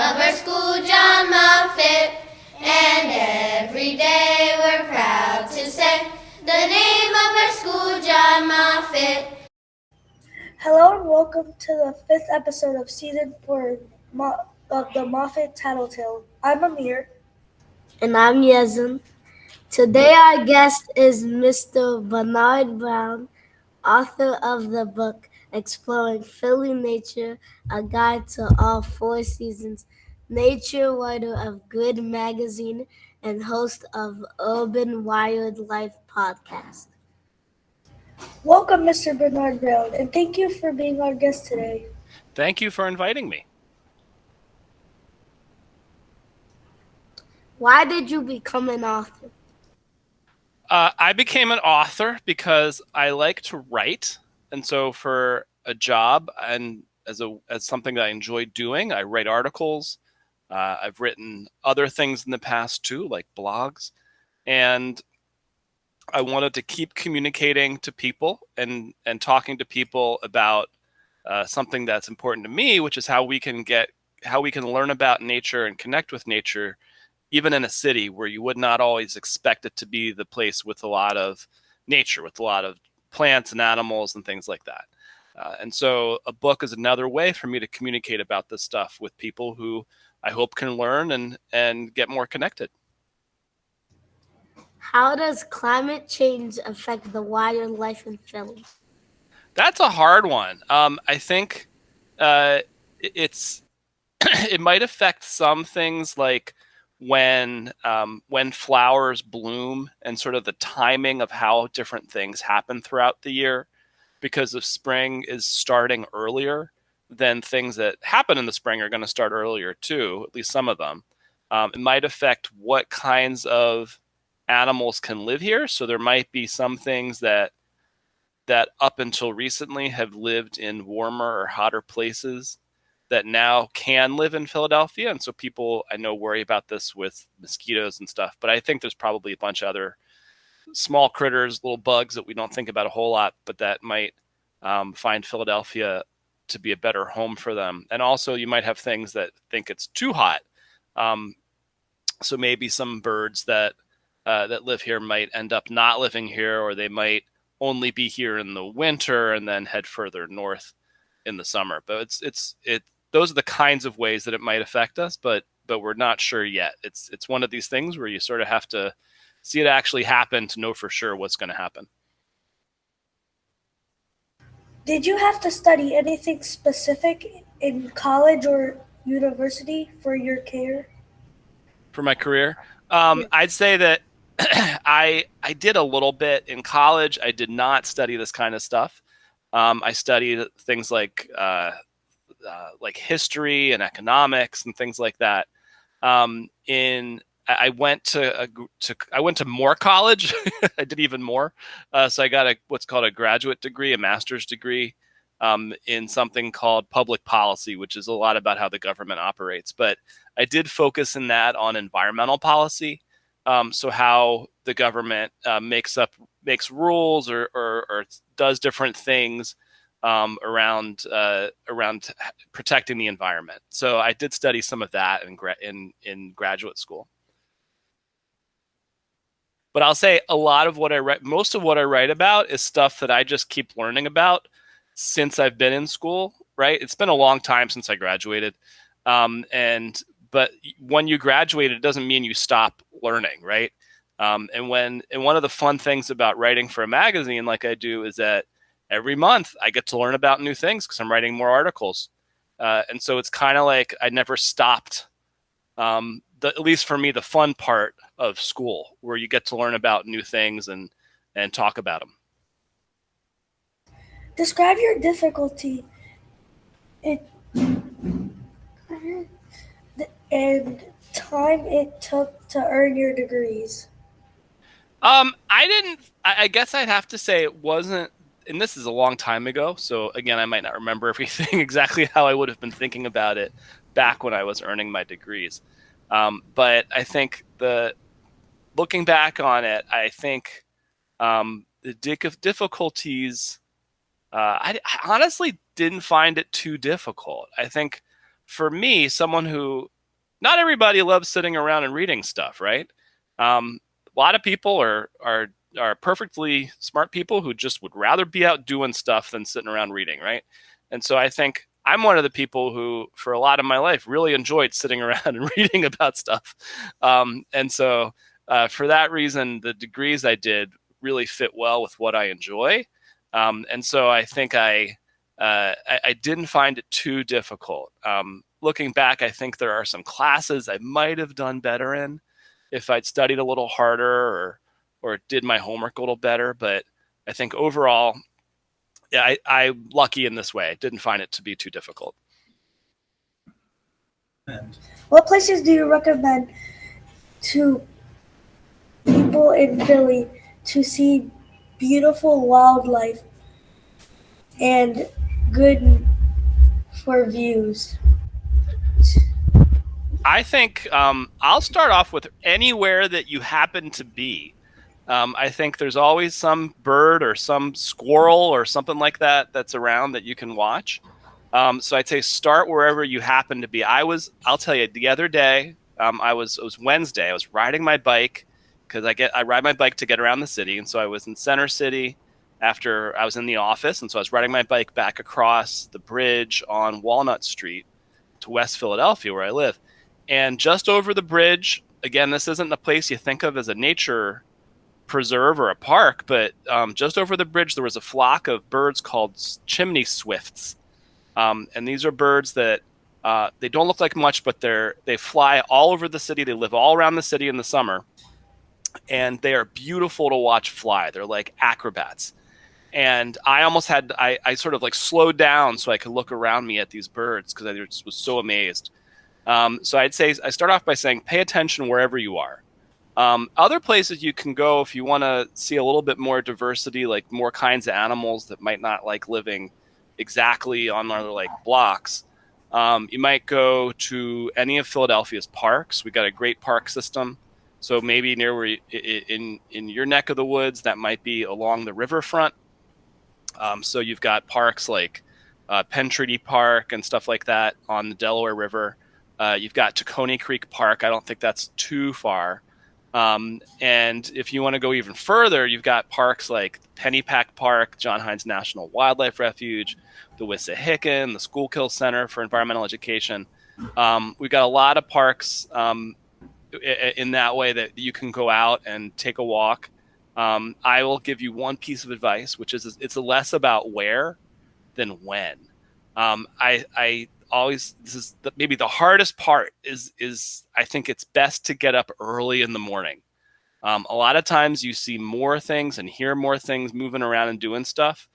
of our school, John Moffat. And every day we're proud to say the name of our school, John Moffat. Hello and welcome to the 5th episode of Season 4 of the Moffat Tattletale. I'm Amir. And I'm Yezin. Today our guest is Mr. Bernard Brown, author of the book Exploring Philly Nature, a guide to all four seasons, nature writer of Grid Magazine, and host of Urban Wildlife Podcast. Welcome, Mr. Bernard Brown, and thank you for being our guest today. Thank you for inviting me. Why did you become an author? I became an author because I like to write, and so for a job and as something that I enjoy doing, I write articles. I've written other things in the past too, like blogs, and I wanted to keep communicating to people and talking to people about something that's important to me, which is how we can learn about nature and connect with nature, even in a city where you would not always expect it to be the place with a lot of nature, with a lot of plants and animals and things like that. And so a book is another way for me to communicate about this stuff with people who I hope can learn and get more connected. How does climate change affect the wildlife in Philly? That's a hard one. I think it's it might affect some things like when flowers bloom and sort of the timing of how different things happen throughout the year, because if spring is starting earlier, then things that happen in the spring are going to start earlier too, at least some of them. It might affect what kinds of animals can live here. So there might be some things that up until recently have lived in warmer or hotter places that now can live in Philadelphia. And so people I know worry about this with mosquitoes and stuff, but I think there's probably a bunch of other small critters, little bugs that we don't think about a whole lot, but that might find Philadelphia to be a better home for them. And also you might have things that think it's too hot. So maybe some birds that live here might end up not living here, or they might only be here in the winter and then head further north in the summer. But those are the kinds of ways that it might affect us, but we're not sure yet. It's one of these things where you sort of have to see it actually happen to know for sure what's going to happen. Did you have to study anything specific in college or university for your career? For my career, I'd say that I did a little bit in college. I did not study this kind of stuff. I studied things like history and economics and things like that. I went to more college. I did even more. So I got what's called a graduate degree, a master's degree, in something called public policy, which is a lot about how the government operates. But I did focus in that on environmental policy. So how the government makes rules or does different things around protecting the environment. So I did study some of that in graduate school. But I'll say a lot of what I write, most of what I write about is stuff that I just keep learning about since I've been in school, right? It's been a long time since I graduated. But when you graduate, it doesn't mean you stop learning, right? And one of the fun things about writing for a magazine like I do is that every month I get to learn about new things because I'm writing more articles. And so it's kind of like I never stopped, at least for me, the fun part of school, where you get to learn about new things and talk about them. Describe your difficulty and time it took to earn your degrees. I guess I'd have to say it wasn't, and this is a long time ago, so again, I might not remember everything exactly how I would have been thinking about it back when I was earning my degrees. But I think looking back on it, I think the difficulties, I honestly didn't find it too difficult. I think for me, someone who not everybody loves sitting around and reading stuff, right? A lot of people are perfectly smart people who just would rather be out doing stuff than sitting around reading, right? And so I think I'm one of the people who, for a lot of my life, really enjoyed sitting around and reading about stuff. And so for that reason, the degrees I did really fit well with what I enjoy. And so I think I didn't find it too difficult. Looking back, I think there are some classes I might have done better in if I'd studied a little harder or did my homework a little better. But I think overall, yeah, I'm lucky in this way. I didn't find it to be too difficult. What places do you recommend to people in Philly to see beautiful wildlife and good for views? I think I'll start off with anywhere that you happen to be. I think there's always some bird or some squirrel or something like that that's around that you can watch. So I'd say start wherever you happen to be. I'll tell you, the other day, it was Wednesday. I was riding my bike because I ride my bike to get around the city, and so I was in Center City after I was in the office, and so I was riding my bike back across the bridge on Walnut Street to West Philadelphia, where I live. And just over the bridge, again, this isn't a place you think of as a nature preserve or a park, but just over the bridge, there was a flock of birds called chimney swifts. And these are birds that they don't look like much, but they fly all over the city. They live all around the city in the summer, and they are beautiful to watch fly. They're like acrobats. And I sort of like slowed down so I could look around me at these birds because I just was so amazed. So I'd say I start off by saying pay attention wherever you are. Other places you can go if you want to see a little bit more diversity, like more kinds of animals that might not like living exactly on other like blocks. You might go to any of Philadelphia's parks. We got a great park system. So maybe near where in your neck of the woods, that might be along the riverfront. So you've got parks like Penn Treaty Park and stuff like that on the Delaware River. You've got Tacony Creek Park. I don't think that's too far. And if you want to go even further, you've got parks like Pennypack Park, John Hines National Wildlife Refuge, the Wissahickon, the Schuylkill Center for Environmental Education. We've got a lot of parks in that way that you can go out and take a walk. I will give you one piece of advice, which is it's less about where than when. I always, this is maybe the hardest part is I think it's best to get up early in the morning. A lot of times you see more things and hear more things moving around and doing stuff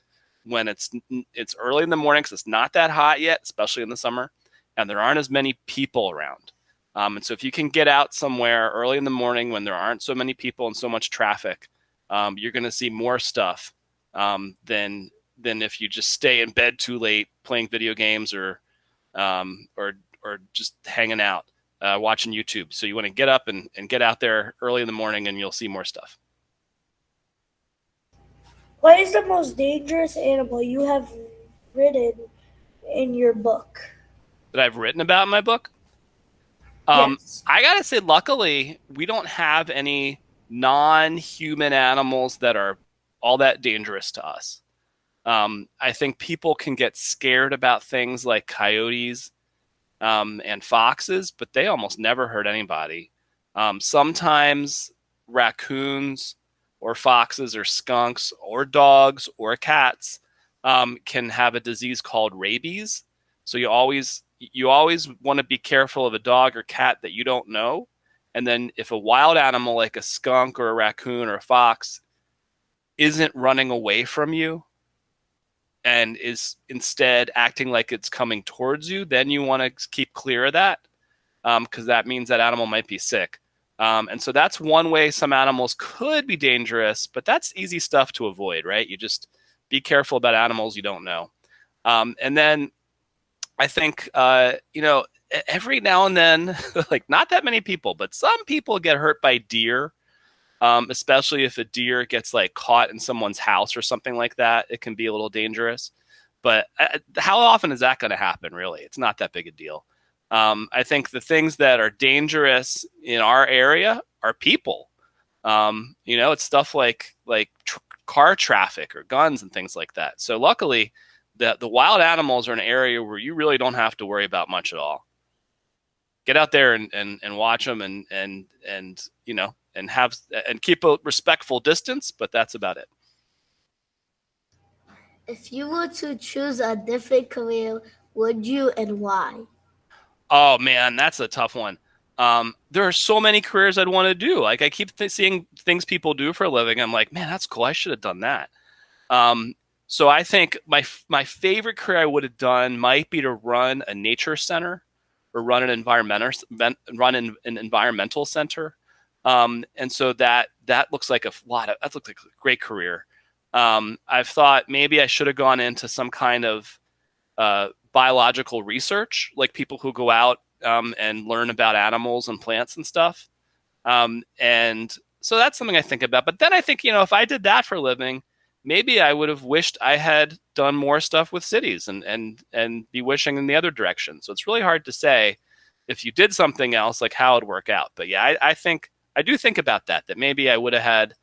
when it's early in the morning because it's not that hot yet, especially in the summer, and there aren't as many people around. And so if you can get out somewhere early in the morning when there aren't so many people and so much traffic, you're going to see more stuff than if you just stay in bed too late playing video games or just hanging out, watching YouTube. So you want to get up and get out there early in the morning and you'll see more stuff. What is the most dangerous animal you have written in your book? That I've written about in my book? Yes. I gotta say, luckily, we don't have any non-human animals that are all that dangerous to us. I think people can get scared about things like coyotes and foxes, but they almost never hurt anybody. Sometimes raccoons or foxes or skunks or dogs or cats can have a disease called rabies. So you always want to be careful of a dog or cat that you don't know. And then if a wild animal like a skunk or a raccoon or a fox isn't running away from you and is instead acting like it's coming towards you, then you want to keep clear of that because that means that animal might be sick. And so that's one way some animals could be dangerous, but that's easy stuff to avoid, right? You just be careful about animals you don't know. And then I think, every now and then, like not that many people, but some people get hurt by deer, especially if a deer gets like caught in someone's house or something like that. It can be a little dangerous. But how often is that going to happen, really? It's not that big a deal. I think the things that are dangerous in our area are people. It's stuff like car traffic or guns and things like that. So luckily, the wild animals are an area where you really don't have to worry about much at all. Get out there and watch them and keep a respectful distance, but that's about it. If you were to choose a different career, would you and why? Oh man, that's a tough one. There are so many careers I'd want to do. Like I keep seeing things people do for a living. I'm like, man, that's cool. I should have done that. Um, so I think my favorite career I would have done might be to run a nature center or run an environmental center. And so that looks like that looks like a great career. I've thought maybe I should have gone into some kind of biological research, like people who go out and learn about animals and plants and stuff. And so that's something I think about. But then I think, if I did that for a living, maybe I would have wished I had done more stuff with cities and be wishing in the other direction. So it's really hard to say if you did something else, like how it'd work out. But yeah, I do think about that maybe I would have had,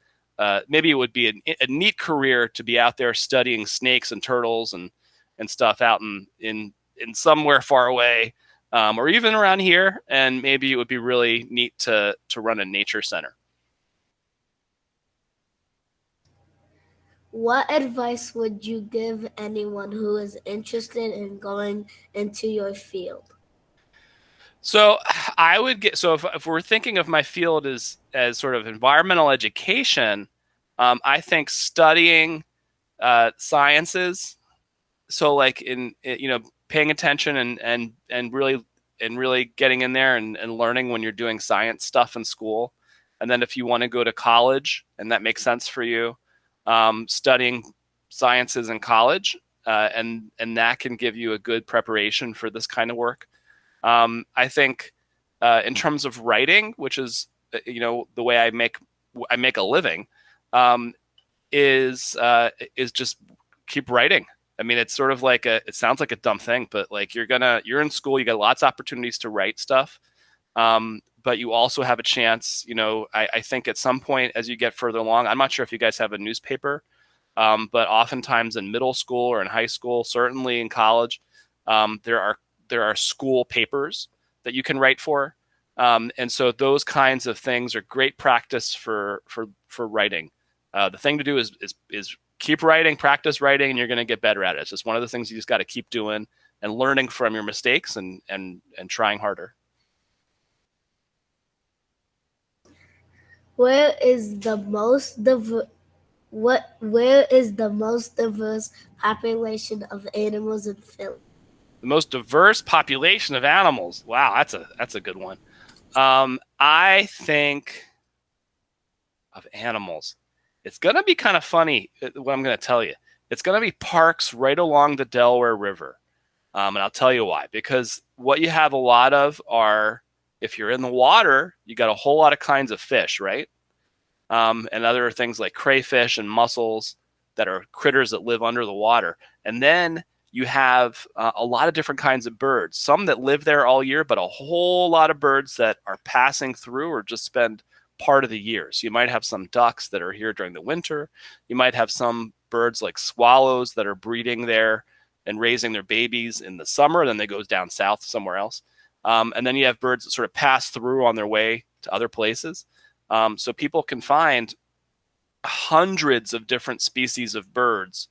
maybe it would be a neat career to be out there studying snakes and turtles and stuff out in somewhere far away, or even around here. And maybe it would be really neat to run a nature center. What advice would you give anyone who is interested in going into your field? So if we're thinking of my field as sort of environmental education, I think studying sciences, so like paying attention and really getting in there and learning when you're doing science stuff in school. And then if you want to go to college and that makes sense for you, studying sciences in college, and that can give you a good preparation for this kind of work. I think in terms of writing, which is the way I make a living, is just keep writing. I mean, it's sort of like it sounds like a dumb thing, but like you're in school, you got lots of opportunities to write stuff. But you also have a chance, I think at some point as you get further along, I'm not sure if you guys have a newspaper, but oftentimes in middle school or in high school, certainly in college, there are school papers that you can write for. And so those kinds of things are great practice for writing. The thing to do is keep writing, practice writing, and you're going to get better at it. It's just one of the things you just got to keep doing and learning from your mistakes and trying harder. Where is the most diverse population of animals in Philly? The most diverse population of animals. Wow, that's a good one. I think of animals. It's going to be kind of funny what I'm going to tell you. It's going to be parks right along the Delaware River. And I'll tell you why. Because what you have a lot of are, if you're in the water, you got a whole lot of kinds of fish, right? And other things like crayfish and mussels that are critters that live under the water. And then you have a lot of different kinds of birds, some that live there all year, but a whole lot of birds that are passing through or just spend part of the year. So you might have some ducks that are here during the winter. You might have some birds like swallows that are breeding there and raising their babies in the summer. Then they go down south somewhere else. And then you have birds that sort of pass through on their way to other places. So people can find hundreds of different species of birds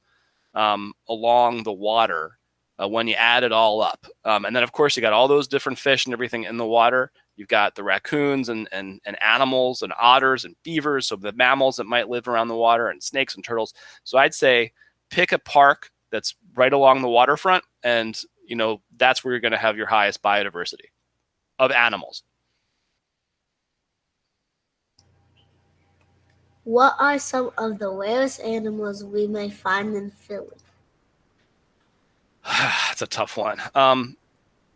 along the water when you add it all up. And then, of course, you got all those different fish and everything in the water. You've got the raccoons and animals and otters and beavers, so the mammals that might live around the water, and snakes and turtles. So I'd say pick a park that's right along the waterfront, and that's where you're going to have your highest biodiversity of animals. What are some of the rarest animals we may find in Philly? That's a tough one.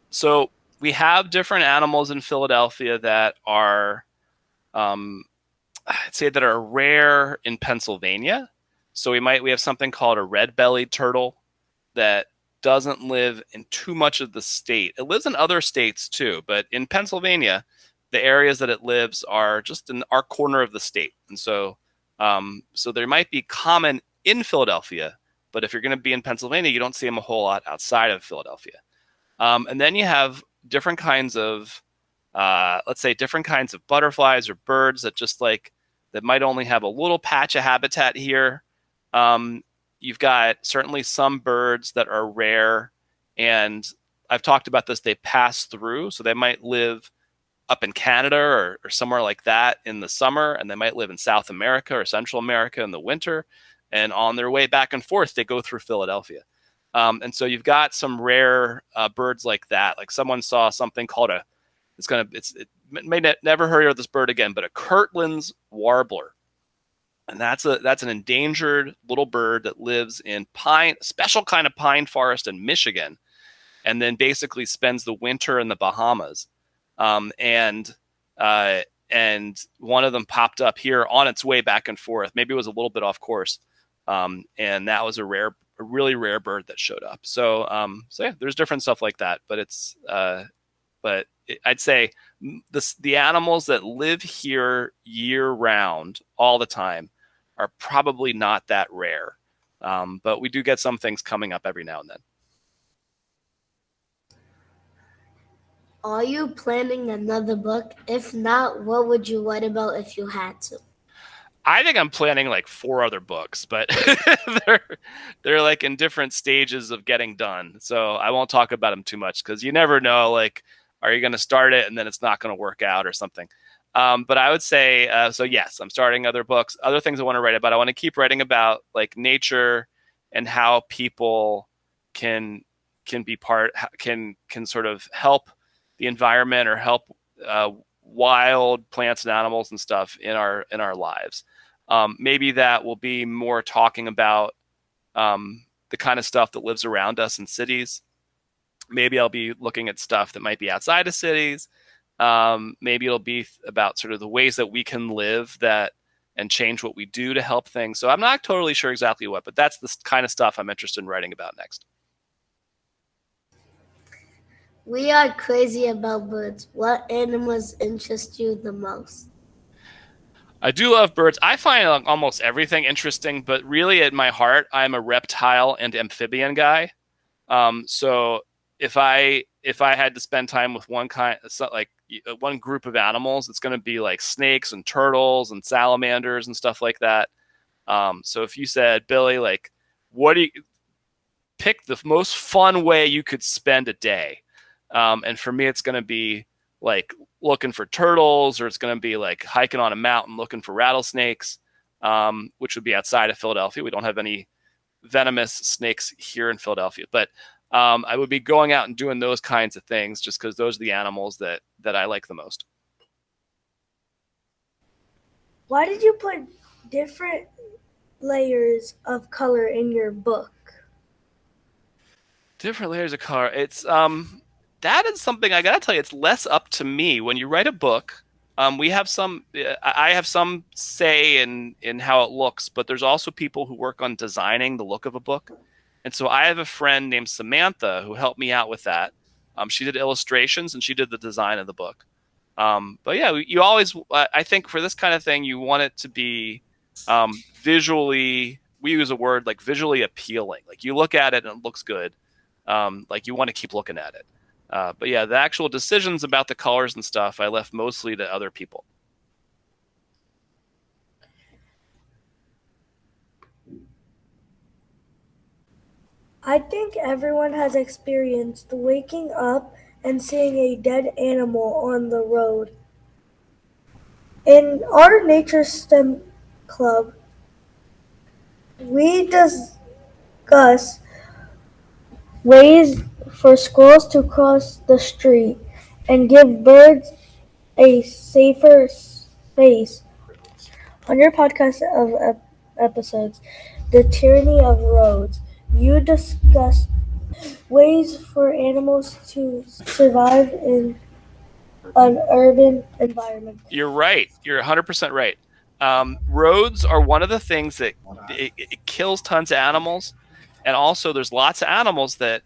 So we have different animals in Philadelphia that are, I'd say that are rare in Pennsylvania. So we have something called a red-bellied turtle that doesn't live in too much of the state. It lives in other states too, but in Pennsylvania, the areas that it lives are just in our corner of the state. And so there might be common in Philadelphia, but if you're going to be in Pennsylvania, you don't see them a whole lot outside of Philadelphia. And then you have different kinds of, let's say, different kinds of butterflies or birds that might only have a little patch of habitat here. You've got certainly some birds that are rare, and I've talked about this. They pass through, so they might live up in Canada or somewhere like that in the summer, and they might live in South America or Central America in the winter. And on their way back and forth, they go through Philadelphia. And so you've got some rare birds like that. Like someone saw something called never heard of this bird again, but a Kirtland's warbler. And that's an endangered little bird that lives in special kind of pine forest in Michigan, and then basically spends the winter in the Bahamas. And one of them popped up here on its way back and forth. Maybe it was a little bit off course. And that was a really rare bird that showed up. So yeah, there's different stuff like that, but I'd say the animals that live here year round all the time are probably not that rare. But we do get some things coming up every now and then. Are you planning another book? If not, what would you write about if you had to? I think I'm planning like 4 other books, but they're like in different stages of getting done. So I won't talk about them too much because you never know, like, are you going to start it and then it's not going to work out or something? But I would say, so yes, I'm starting other books, other things I want to write about. I want to keep writing about like nature and how people can sort of help the environment or help wild plants and animals and stuff in our lives. Maybe that will be more talking about the kind of stuff that lives around us in cities. Maybe I'll be looking at stuff that might be outside of cities. Maybe it'll be about sort of the ways that we can live and change what we do to help things. So I'm not totally sure exactly what, but that's the kind of stuff I'm interested in writing about next. We are crazy about birds. What animals interest you the most? I do love birds. I find almost everything interesting, but really at my heart, I'm a reptile and amphibian guy. So if I had to spend time with one group of animals, it's going to be like snakes and turtles and salamanders and stuff like that. So if you said, Billy, like, what do you pick the most fun way you could spend a day? And for me, it's going to be like looking for turtles, or it's going to be like hiking on a mountain looking for rattlesnakes, which would be outside of Philadelphia. We don't have any venomous snakes here in Philadelphia, but I would be going out and doing those kinds of things just because those are the animals that I like the most. Why did you put different layers of color in your book? Different layers of color. It's that is something I gotta tell you. It's less up to me. When you write a book, I have some say in how it looks, but there's also people who work on designing the look of a book. And so I have a friend named Samantha who helped me out with that. She did illustrations and she did the design of the book. But yeah, you always, I think for this kind of thing, you want it to be visually, we use a word like visually appealing. Like you look at it and it looks good. Like you want to keep looking at it. But yeah, the actual decisions about the colors and stuff, I left mostly to other people. I think everyone has experienced waking up and seeing a dead animal on the road. In our Nature STEM club, we discuss ways for squirrels to cross the street and give birds a safer space. On your podcast of episodes, The Tyranny of Roads, you discussed ways for animals to survive in an urban environment. You're right. You're 100% right. Roads are one of the things that it kills tons of animals. And also there's lots of animals that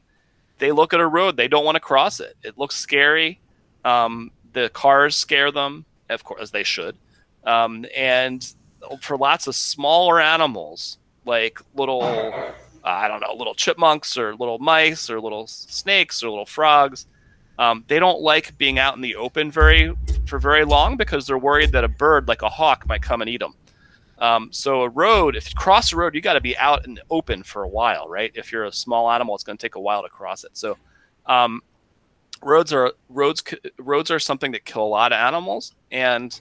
they look at a road, they don't want to cross it. It looks scary. The cars scare them, of course, as they should. And for lots of smaller animals, like little, I don't know, little chipmunks or little mice or little snakes or little frogs, they don't like being out in the open for very long because they're worried that a bird like a hawk might come and eat them. So a road, if you cross a road, you got to be out and open for a while, right? If you're a small animal, it's going to take a while to cross it. So um, roads are something that kill a lot of animals and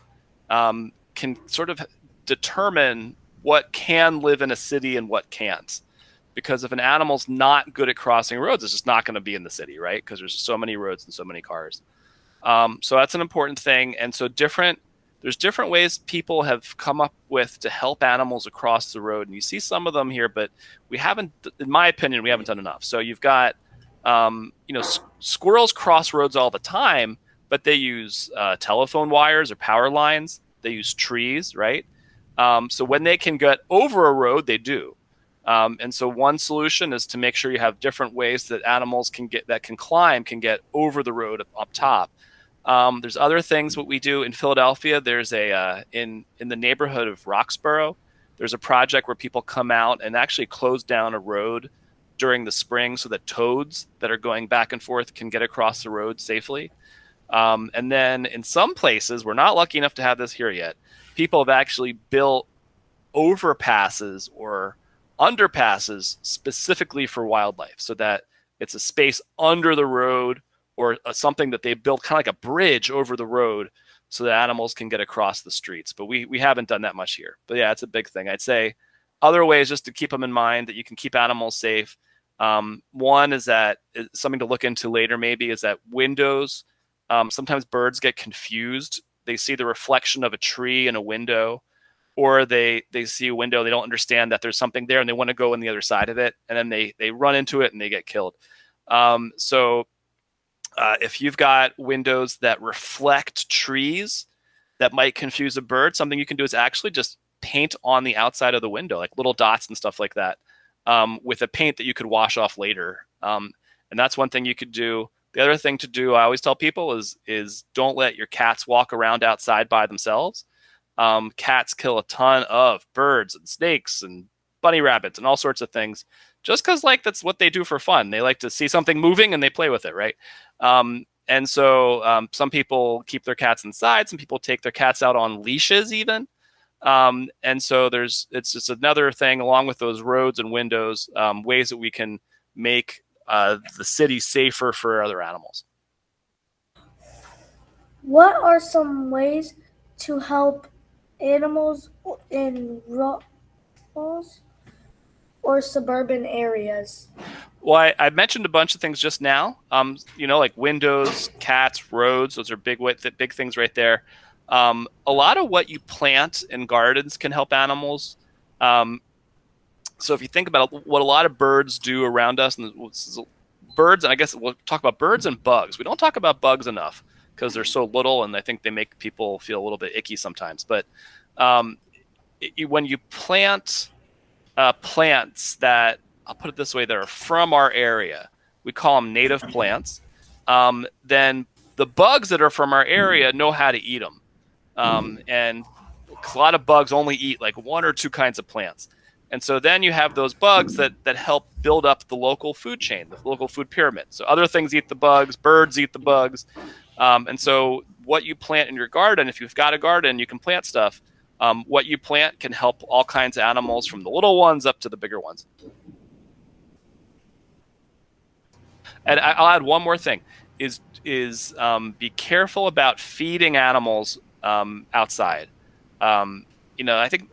can sort of determine what can live in a city and what can't. Because if an animal's not good at crossing roads, it's just not going to be in the city, right? Because there's so many roads and so many cars. So that's an important thing. And so there's different ways people have come up with to help animals across the road. And you see some of them here, but we haven't, in my opinion, we haven't done enough. So you've got, squirrels cross roads all the time, but they use telephone wires or power lines. They use trees, right? So when they can get over a road, they do. And so one solution is to make sure you have different ways that animals can get over the road up top. There's other things what we do in Philadelphia. There's in the neighborhood of Roxborough, there's a project where people come out and actually close down a road during the spring so that toads that are going back and forth can get across the road safely. And then in some places, we're not lucky enough to have this here yet, people have actually built overpasses or underpasses specifically for wildlife so that it's a space under the road or something that they built kind of like a bridge over the road so that animals can get across the streets. But we haven't done that much here. But yeah, it's a big thing. I'd say other ways just to keep them in mind that you can keep animals safe. One is that something to look into later maybe is that windows. Sometimes birds get confused. They see the reflection of a tree in a window, or they see a window, they don't understand that there's something there and they want to go on the other side of it, and then they run into it and they get killed. So if you've got windows that reflect trees that might confuse a bird, something you can do is actually just paint on the outside of the window, like little dots and stuff like that, with a paint that you could wash off later. And that's one thing you could do. The other thing to do, I always tell people, is don't let your cats walk around outside by themselves. Cats kill a ton of birds and snakes and bunny rabbits and all sorts of things just because that's what they do for fun. They like to see something moving and they play with it, right? And so some people keep their cats inside. Some people take their cats out on leashes even. And so it's just another thing along with those roads and windows, ways that we can make the city safer for other animals. What are some ways to help animals in rural or suburban areas? Well, I mentioned a bunch of things just now. Like windows, cats, roads. Those are big things right there. A lot of what you plant in gardens can help animals. So if you think about what a lot of birds do around us, and birds, and I guess we'll talk about birds and bugs. We don't talk about bugs enough because they're so little, and I think they make people feel a little bit icky sometimes. But when you plant plants that, I'll put it this way, that are from our area, we call them native plants, then the bugs that are from our area know how to eat them. And a lot of bugs only eat like one or two kinds of plants. And so then you have those bugs that help build up the local food chain, the local food pyramid. So other things eat the bugs, birds eat the bugs. And so what you plant in your garden, if you've got a garden, you can plant stuff. What you plant can help all kinds of animals from the little ones up to the bigger ones. And I'll add one more thing, is be careful about feeding animals outside. I think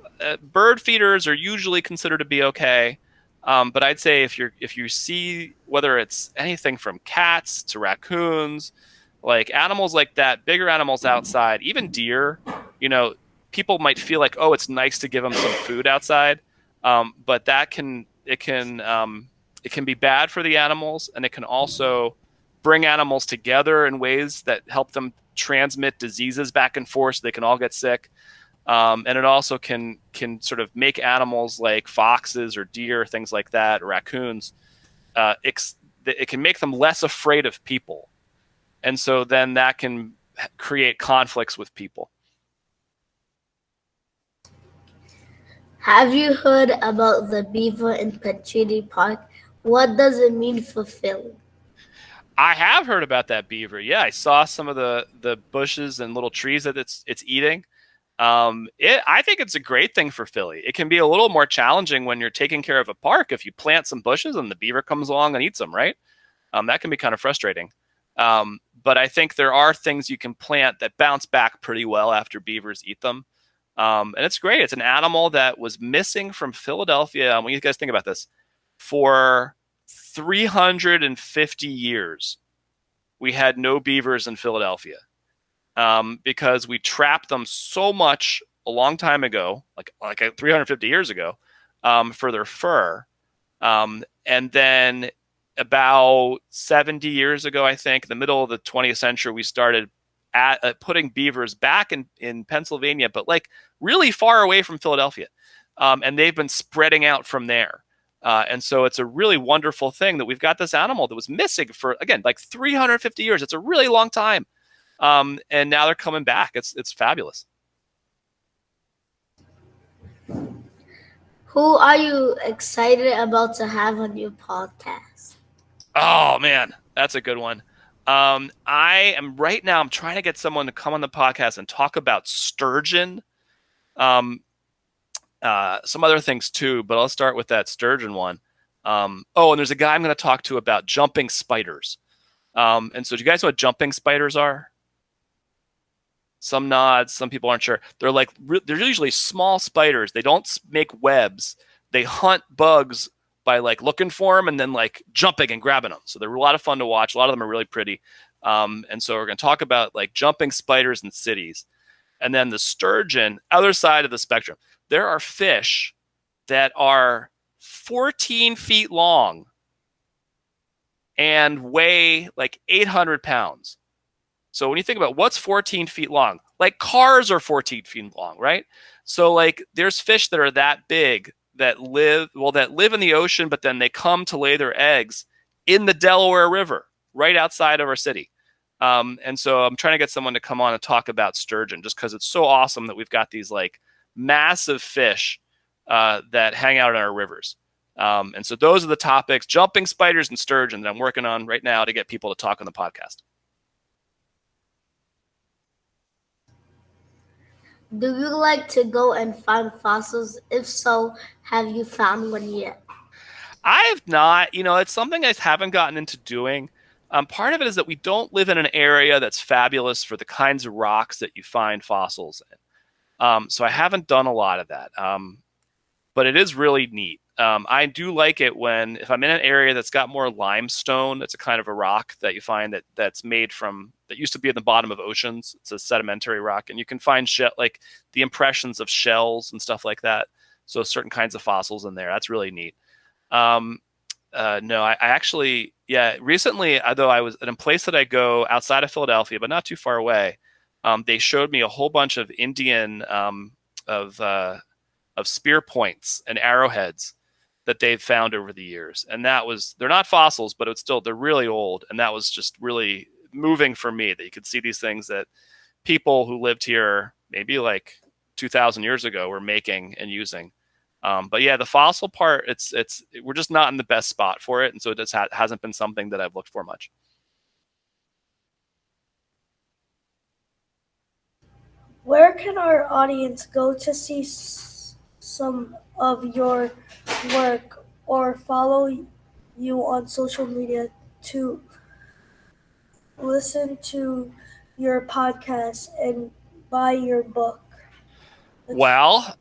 bird feeders are usually considered to be okay, but I'd say if you see whether it's anything from cats to raccoons, like animals like that, bigger animals outside, even deer, people might feel like, oh, it's nice to give them some food outside, but it can be bad for the animals, and it can also bring animals together in ways that help them transmit diseases back and forth so they can all get sick. And it also can sort of make animals like foxes or deer, things like that, or raccoons, it can make them less afraid of people. And so then that can create conflicts with people. Have you heard about the beaver in Petrini Park? What does it mean for Philly? I have heard about that beaver. Yeah, I saw some of the bushes and little trees that it's eating. I think it's a great thing for Philly. It can be a little more challenging when you're taking care of a park if you plant some bushes and the beaver comes along and eats them, right? That can be kind of frustrating. But I think there are things you can plant that bounce back pretty well after beavers eat them. And it's great. It's an animal that was missing from Philadelphia. When you guys think about this, for 350 years, we had no beavers in Philadelphia because we trapped them so much a long time ago, like 350 years ago, for their fur. And then about 70 years ago, I think, in the middle of the 20th century, we started putting beavers back in Pennsylvania, but like really far away from Philadelphia. And they've been spreading out from there. And so it's a really wonderful thing that we've got this animal that was missing for, again, like 350 years. It's a really long time. And now they're coming back. It's fabulous. Who are you excited about to have on your podcast? Oh man, that's a good one. I'm trying to get someone to come on the podcast and talk about sturgeon. Some other things too, but I'll start with that sturgeon one. And there's a guy I'm going to talk to about jumping spiders. And so do you guys know what jumping spiders are? Some nods, some people aren't sure. They're usually small spiders. They don't make webs. They hunt bugs by like looking for them and then like jumping and grabbing them. So they're a lot of fun to watch. A lot of them are really pretty. And so we're going to talk about like jumping spiders in cities. And then the sturgeon, other side of the spectrum. There are fish that are 14 feet long and weigh like 800 pounds. So when you think about what's 14 feet long, like cars are 14 feet long, right? So like there's fish that are that big that live in the ocean, but then they come to lay their eggs in the Delaware River, right outside of our city. And so I'm trying to get someone to come on and talk about sturgeon, just because it's so awesome that we've got these like massive fish that hang out in our rivers. And so those are the topics: jumping spiders and sturgeon that I'm working on right now to get people to talk on the podcast. Do you like to go and find fossils? If so, have you found one yet? I have not. It's something I haven't gotten into doing. Part of it is that we don't live in an area that's fabulous for the kinds of rocks that you find fossils in. So I haven't done a lot of that. But it is really neat. I do like it if I'm in an area that's got more limestone. That's a kind of a rock that you find that's made from, that used to be at the bottom of oceans. It's a sedimentary rock, and you can find like the impressions of shells and stuff like that. So certain kinds of fossils in there. That's really neat. No, I actually, recently, though, I was at a place that I go outside of Philadelphia, but not too far away. They showed me a whole bunch of Indian of spear points and arrowheads that they've found over the years. And they're not fossils, but they're really old. And that was just really moving for me, that you could see these things that people who lived here maybe like 2,000 years ago were making and using. But yeah, the fossil part, we're just not in the best spot for it. And so it just hasn't been something that I've looked for much. Where can our audience go to see some of your work or follow you on social media to listen to your podcast and buy your book? Well,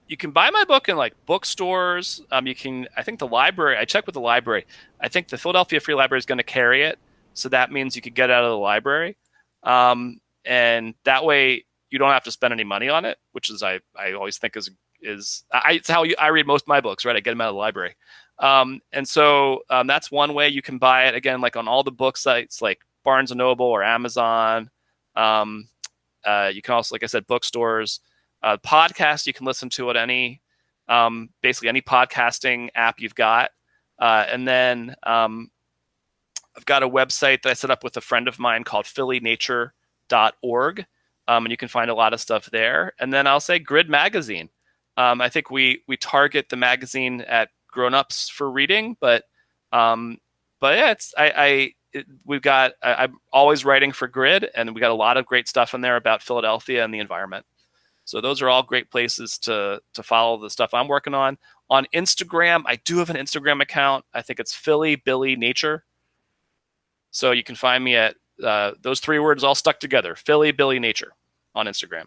you can buy my book in like bookstores. I think the library, I checked with the library. I think the Philadelphia Free Library is going to carry it. So that means you could get it out of the library. And that way you don't have to spend any money on it, which is, I always think it's how I read most of my books, right? I get them out of the library. And so that's one way you can buy it, again, like on all the book sites, like Barnes & Noble or Amazon. You can also, like I said, bookstores. Podcast, you can listen to it basically any podcasting app you've got. And then I've got a website that I set up with a friend of mine called phillynature.org, and you can find a lot of stuff there. And then I'll say Grid Magazine. I think we target the magazine at grown-ups for reading, but yeah, I'm always writing for Grid, and we got a lot of great stuff in there about Philadelphia and the environment. So those are all great places to follow the stuff I'm working on. On Instagram, I do have an Instagram account. I think it's Philly Billy Nature. So you can find me at those 3 words all stuck together, Philly Billy Nature on Instagram.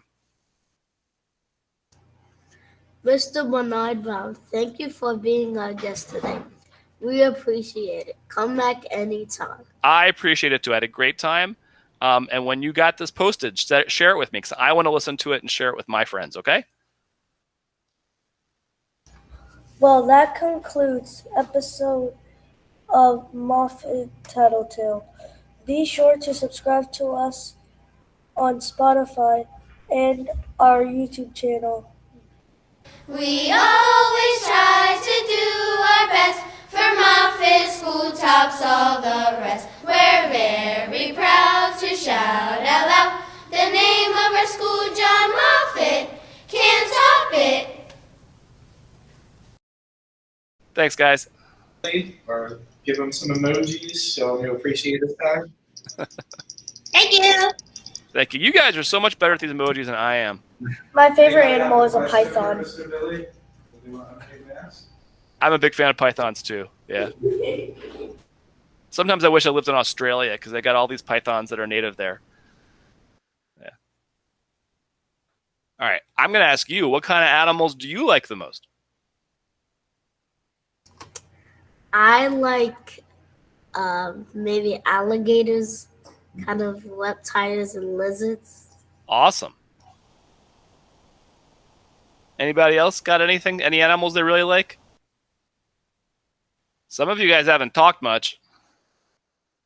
Mr. Bernard Brown, thank you for being our guest today. We appreciate it. Come back anytime. I appreciate it too. I had a great time. And when you got this posted, share it with me because I want to listen to it and share it with my friends, okay? Well, that concludes episode of Moffat Tattletale. Be sure to subscribe to us on Spotify and our YouTube channel. We always try to do our best for Moffat School tops all the rest. We're very proud to shout out loud the name of our school, John Moffat. Can't stop it. Thanks, guys. Or give them some emojis, show them you appreciate this time. Thank you. Thank you. You guys are so much better at these emojis than I am. My favorite animal is a python. Mr. Billy? Ask? I'm a big fan of pythons too. Yeah. Sometimes I wish I lived in Australia because they got all these pythons that are native there. Yeah. All right. I'm going to ask you, what kind of animals do you like the most? I like maybe alligators, kind of reptiles and lizards. Awesome. Anybody else got anything? Any animals they really like? Some of you guys haven't talked much.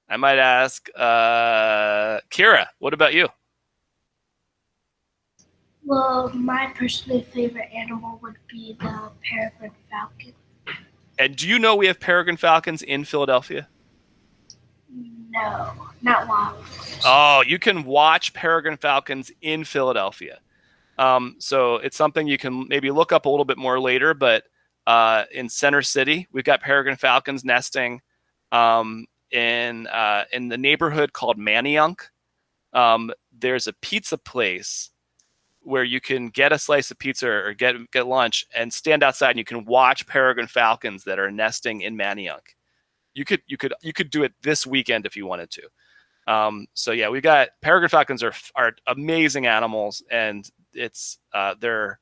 I might ask Kira, what about you? Well, my personally favorite animal would be the peregrine falcon. And do you know we have peregrine falcons in Philadelphia? No, not wild. Oh, you can watch peregrine falcons in Philadelphia. So it's something you can maybe look up a little bit more later, but in Center City, we've got peregrine falcons nesting in the neighborhood called Manayunk. There's a pizza place where you can get a slice of pizza or get lunch and stand outside and you can watch peregrine falcons that are nesting in Manayunk. You could do it this weekend if you wanted to. So yeah, we got peregrine falcons are amazing animals, and it's they're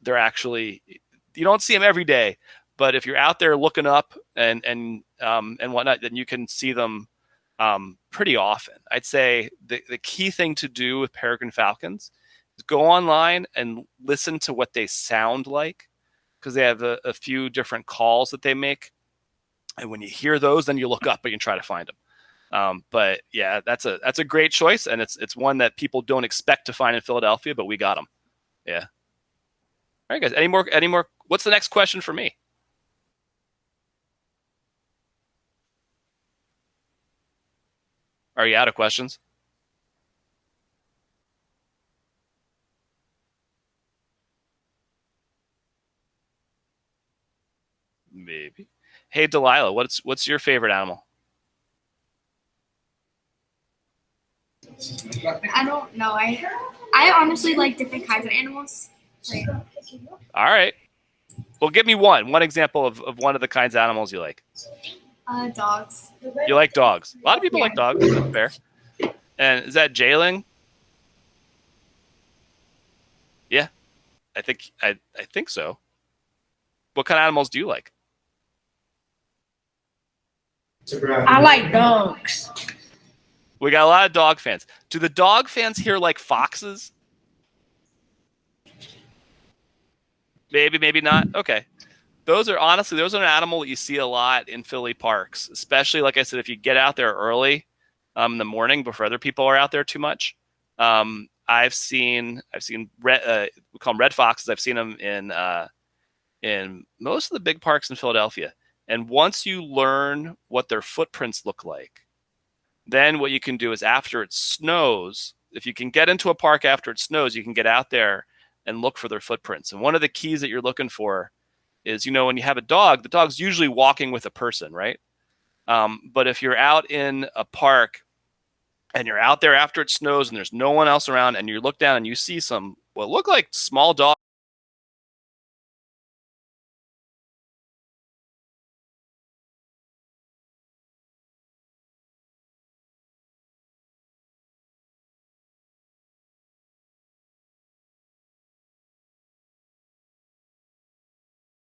actually, you don't see them every day, but if you're out there looking up and whatnot, then you can see them pretty often. I'd say the key thing to do with peregrine falcons is go online and listen to what they sound like, because they have a few different calls that they make. And when you hear those, then you look up and you can try to find them. But yeah, that's a great choice, and it's one that people don't expect to find in Philadelphia, but we got them. Yeah. All right, guys. Any more? What's the next question for me? Are you out of questions? Maybe. Hey, Delilah, what's your favorite animal? I don't know. I honestly like different kinds of animals. Like, All right. Well, give me one example of one of the kinds of animals you like. dogs. You like dogs. A lot of people Yeah. like dogs. That's fair. And is that Jailing? Yeah, I think so. What kind of animals do you like? I like dogs. We got a lot of dog fans. Do the dog fans here like foxes? Maybe not. Okay. Those are an animal that you see a lot in Philly parks, especially, like I said, if you get out there early in the morning before other people are out there too much. I've seen red, we call them red foxes. I've seen them in most of the big parks in Philadelphia. And once you learn what their footprints look like, Then what you can do is after it snows, if you can get into a park after it snows, you can get out there and look for their footprints. And one of the keys that you're looking for is, when you have a dog, the dog's usually walking with a person, right? But if you're out in a park and you're out there after it snows and there's no one else around and you look down and you see some what look like small dogs